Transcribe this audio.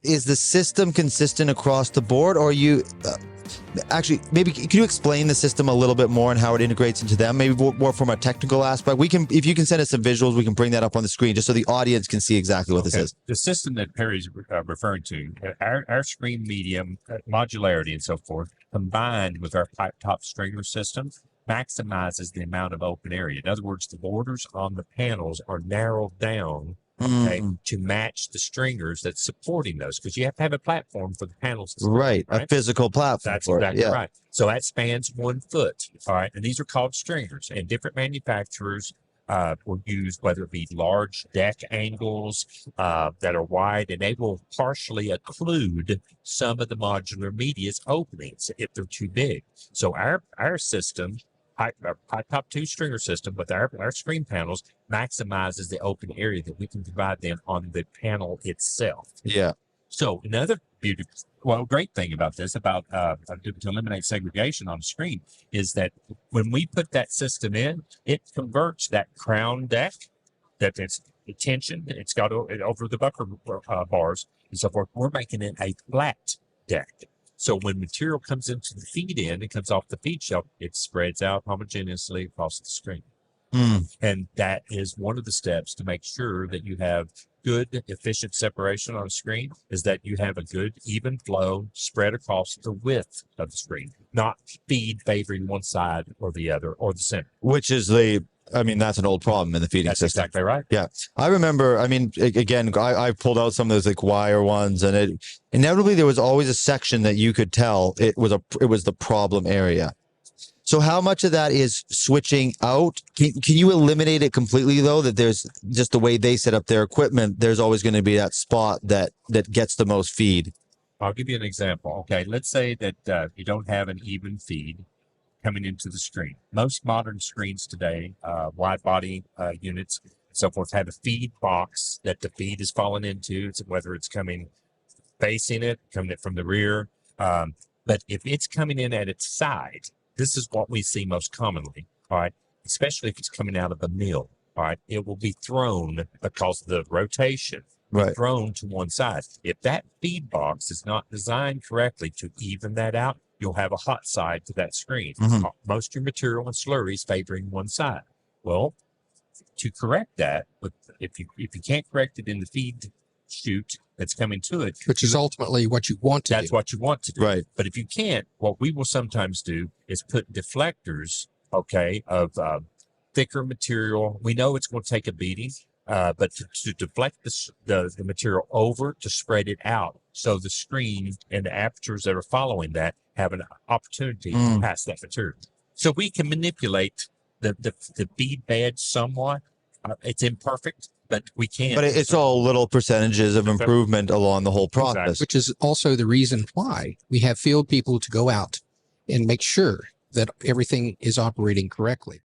is the system consistent across the board, or are you actually, maybe can you explain the system a little bit more and how it integrates into them? Maybe more from a technical aspect. We can, if you can send us some visuals, we can bring that up on the screen just so the audience can see exactly what this is. The system that Perry's referring to, our screen medium, modularity and so forth, combined with our pipe top stringer system, maximizes the amount of open area. In other words, the borders on the panels are narrowed down, okay, to match the stringers that's supporting those, because you have to have a platform for the panels to support, right? A physical platform. That's exactly right. So that spans 1 foot. All right. And these are called stringers, and different manufacturers will use, whether it be large deck angles that are wide, and they will partially occlude some of the modular media's openings if they're too big. So our system, pipe top 2 stringer system with our screen panels, maximizes the open area that we can provide them on the panel itself. Yeah. So another great thing about this, to eliminate segregation on the screen, is that when we put that system in, it converts that crown deck, that it's tension, it's got over the bucker bars and so forth. We're making it a flat deck. So when material comes into the feed end, it comes off the feed shelf, it spreads out homogeneously across the screen. And that is one of the steps to make sure that you have good, efficient separation on a screen, is that you have a good, even flow spread across the width of the screen, not feed favoring one side or the other or the center. Which is that's an old problem in the feeding system. That's exactly right. Yeah. I remember, again, I pulled out some of those like wire ones, and inevitably there was always a section that you could tell it was the problem area. So how much of that is switching out? Can you eliminate it completely, though, that there's just the way they set up their equipment, there's always going to be that spot that gets the most feed? I'll give you an example. Okay, let's say that you don't have an even feed coming into the screen. Most modern screens today, wide body units and so forth, have a feed box that the feed is falling into, whether it's coming facing it, coming from the rear. But if it's coming in at its side, this is what we see most commonly, all right, especially if it's coming out of a mill, all right, it will be thrown because of the rotation, thrown to one side. If that feed box is not designed correctly to even that out, you'll have a hot side to that screen. Most of your material and slurries favoring one side. Well, to correct that, if you can't correct it in the feed chute that's coming to it, which is ultimately what you want to do. That's what you want to do. Right. But if you can't, what we will sometimes do is put deflectors, okay, of thicker material. We know it's going to take a beating, but to deflect the material over, to spread it out, so the screen and the apertures that are following that have an opportunity to pass that material. So we can manipulate the feed bed somewhat. It's imperfect, but we can. But it's all little percentages of improvement along the whole process. Exactly. Which is also the reason why we have field people to go out and make sure that everything is operating correctly.